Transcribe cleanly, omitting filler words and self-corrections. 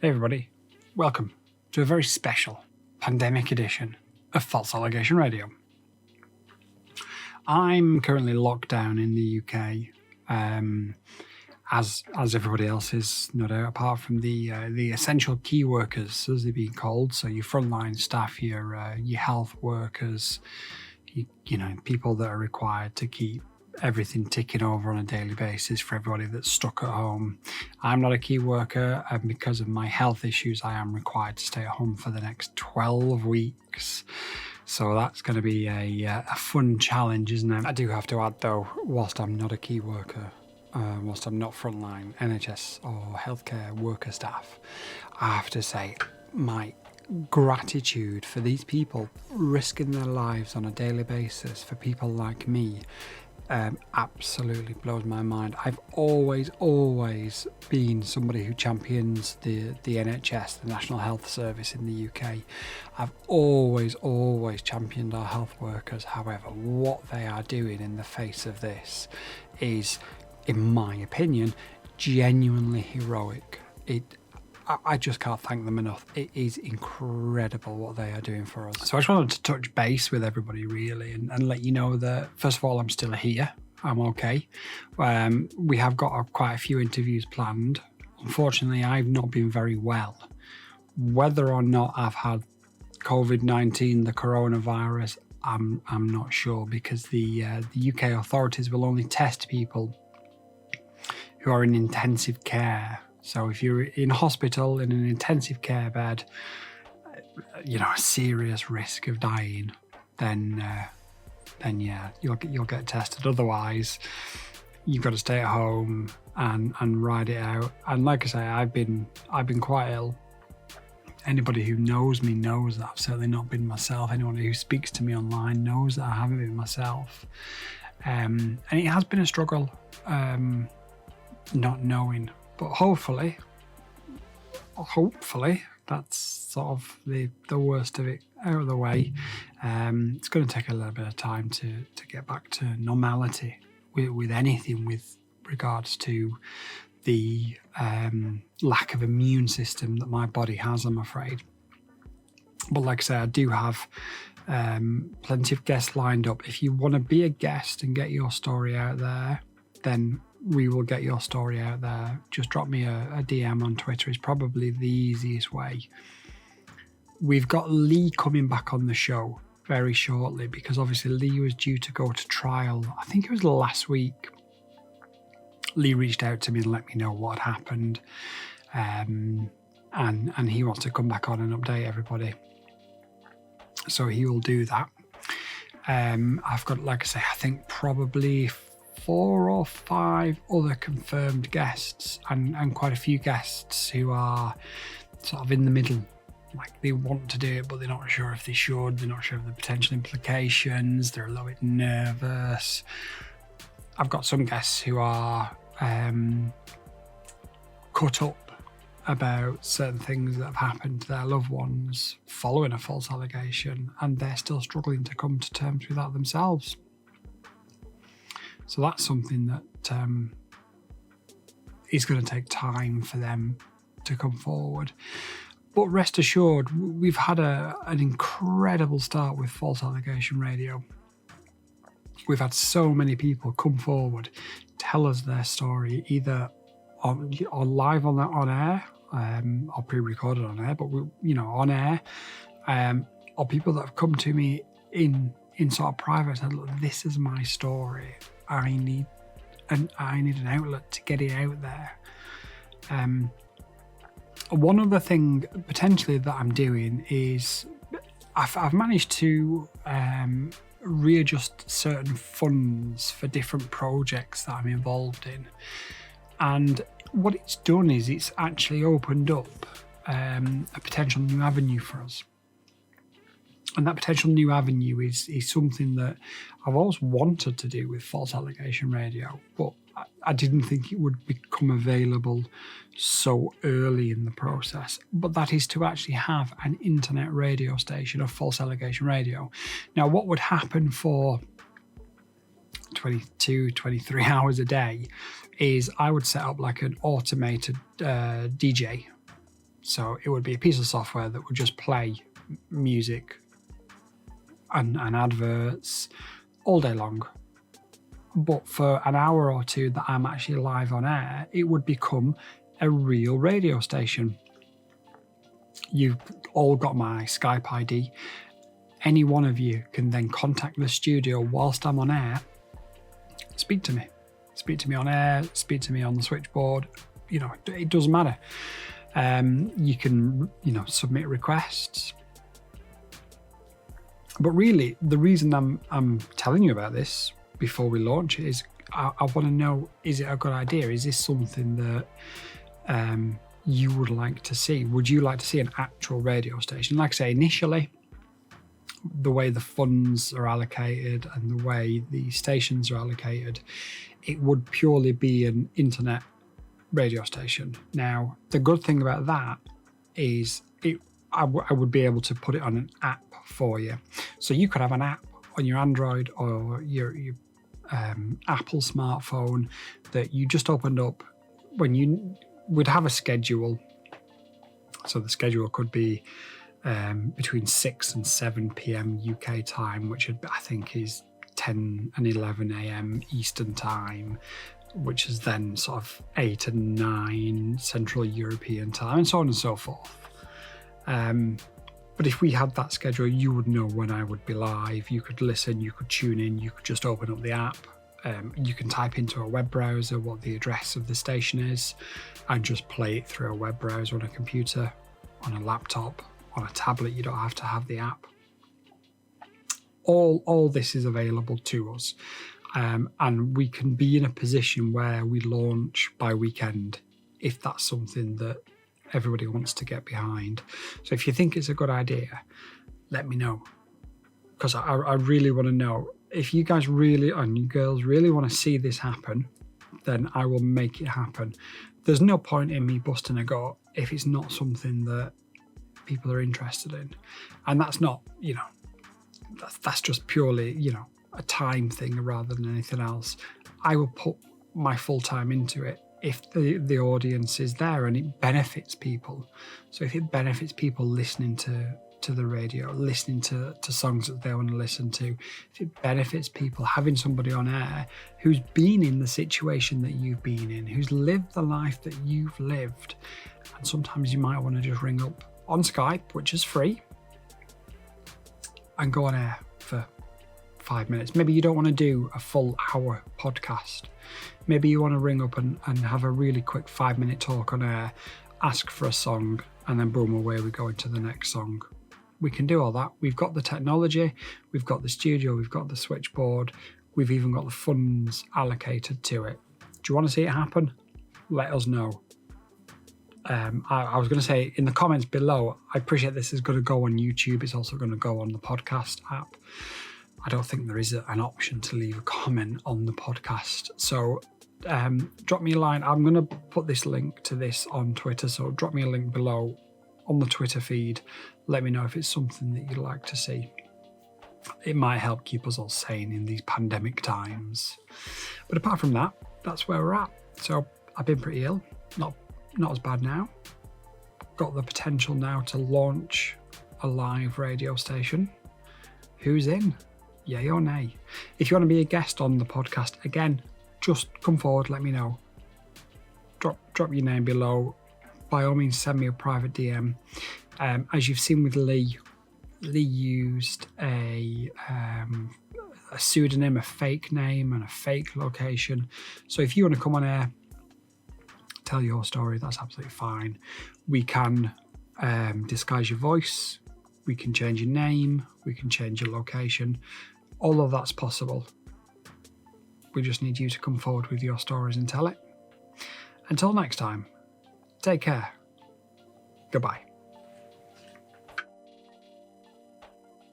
Hey everybody, welcome to a very special pandemic edition of False Allegation Radio. I'm currently locked down in the UK, as everybody else is, no doubt, apart from the essential key workers, as they're being called. So your frontline staff, your health workers, you know, people that are required to keep everything ticking over on a daily basis for everybody that's stuck at home. I'm not a key worker, and because of my health issues, I am required to stay at home for the next 12 weeks. So that's going to be a fun challenge, isn't it? I do have to add, though, whilst I'm not a key worker, whilst I'm not frontline NHS or healthcare worker staff, I have to say my gratitude for these people risking their lives on a daily basis for people like me absolutely blows my mind. I've always been somebody who champions the NHS, the National Health Service in the UK. I've always championed our health workers. However, what they are doing in the face of this is, in my opinion, genuinely heroic. I just can't thank them enough. It is incredible what they are doing for us. So I just wanted to touch base with everybody really and let you know that, first of all, I'm still here. I'm okay. We have got quite a few interviews planned. Unfortunately, I've not been very well. Whether or not I've had COVID-19, the coronavirus, I'm not sure, because the UK authorities will only test people who are in intensive care. So if you're in hospital in an intensive care bed, you know, a serious risk of dying, then yeah, you'll get tested. Otherwise, you've got to stay at home and ride it out. And like I say, I've been quite ill. Anybody who knows me knows that I've certainly not been myself. Anyone who speaks to me online knows that I haven't been myself. And it has been a struggle, not knowing. But hopefully, that's sort of the worst of it out of the way. It's going to take a little bit of time to get back to normality with anything with regards to the lack of immune system that my body has, I'm afraid. But like I say, I do have plenty of guests lined up. If you want to be a guest and get your story out there, then we will get your story out there. Just drop me a DM on Twitter is probably the easiest way. We've got Lee coming back on the show very shortly, because obviously Lee was due to go to trial. I think it was last week. Lee reached out to me and let me know what had happened. And he wants to come back on and update everybody. So he will do that. I've got, like I say, I think probably 4 or 5 other confirmed guests and quite a few guests who are sort of in the middle. Like, they want to do it, but they're not sure if they should. They're not sure of the potential implications. They're a little bit nervous. I've got some guests who are cut up about certain things that have happened to their loved ones following a false allegation, and they're still struggling to come to terms with that themselves. So that's something that is going to take time for them to come forward. But rest assured, we've had an incredible start with False Allegation Radio. We've had so many people come forward, tell us their story, either on live on air, or pre-recorded on air, but on air, or people that have come to me in sort of private and said, look, this is my story. I need an outlet to get it out there. One other thing potentially that I'm doing is I've managed to readjust certain funds for different projects that I'm involved in, and what it's done is it's actually opened up a potential new avenue for us. And that potential new avenue is something that I've always wanted to do with False Allegation Radio, but I didn't think it would become available so early in the process. But that is to actually have an internet radio station of False Allegation Radio. Now, what would happen for 22, 23 hours a day is I would set up like an automated DJ So it would be a piece of software that would just play music and adverts all day long. But for an hour or two that I'm actually live on air, it would become a real radio station. You've all got my Skype ID. Any one of you can then contact the studio whilst I'm on air. Speak to me. Speak to me on air, speak to me on the switchboard. It doesn't matter. You can, submit requests. But really, the reason I'm telling you about this before we launch it is I want to know, is it a good idea? Is this something that you would like to see? Would you like to see an actual radio station? Like I say, initially, the way the funds are allocated and the way the stations are allocated, it would purely be an internet radio station. Now, the good thing about that is I would be able to put it on an app for you. So you could have an app on your Android or your Apple smartphone that you just opened up when you would have a schedule. So the schedule could be between 6 and 7 p.m. UK time, which I think is 10 and 11 a.m. Eastern time, which is then sort of 8 and 9 Central European time, and so on and so forth. But if we had that schedule, you would know when I would be live. You could listen, you could tune in, you could just open up the app. You can type into a web browser what the address of the station is and just play it through a web browser on a computer, on a laptop, on a tablet. You don't have to have the app. All this is available to us. And we can be in a position where we launch by weekend if that's something that everybody wants to get behind. So if you think it's a good idea, let me know, because I really want to know. If you guys really, and you girls really want to see this happen, then I will make it happen. There's no point in me busting a gut if it's not something that people are interested in. And that's not, that's just purely, a time thing rather than anything else. I will put my full time into it if the audience is there and it benefits people. So if it benefits people listening to the radio, listening to songs that they want to listen to, if it benefits people having somebody on air who's been in the situation that you've been in, who's lived the life that you've lived, and sometimes you might want to just ring up on Skype, which is free, and go on air for 5 minutes. Maybe you don't want to do a full hour podcast. Maybe you want to ring up and have a really quick 5-minute talk on air, ask for a song, and then boom, away we go into the next song. We can do all that. We've got the technology, we've got the studio, we've got the switchboard, we've even got the funds allocated to it. Do you want to see it happen? Let us know. I was going to say in the comments below, I appreciate this is going to go on YouTube. It's also going to go on the podcast app. I don't think there is an option to leave a comment on the podcast. So drop me a line. I'm going to put this link to this on Twitter. So drop me a link below on the Twitter feed. Let me know if it's something that you'd like to see. It might help keep us all sane in these pandemic times. But apart from that, that's where we're at. So I've been pretty ill. Not as bad now. Got the potential now to launch a live radio station. Who's in? Yay or nay? If you want to be a guest on the podcast, again, just come forward, let me know. Drop your name below. By all means, send me a private DM. As you've seen with Lee used a pseudonym, a fake name, and a fake location. So if you want to come on air, tell your story, that's absolutely fine. We can disguise your voice, we can change your name, we can change your location. All of that's possible. We just need you to come forward with your stories and tell it. Until next time, take care. Goodbye.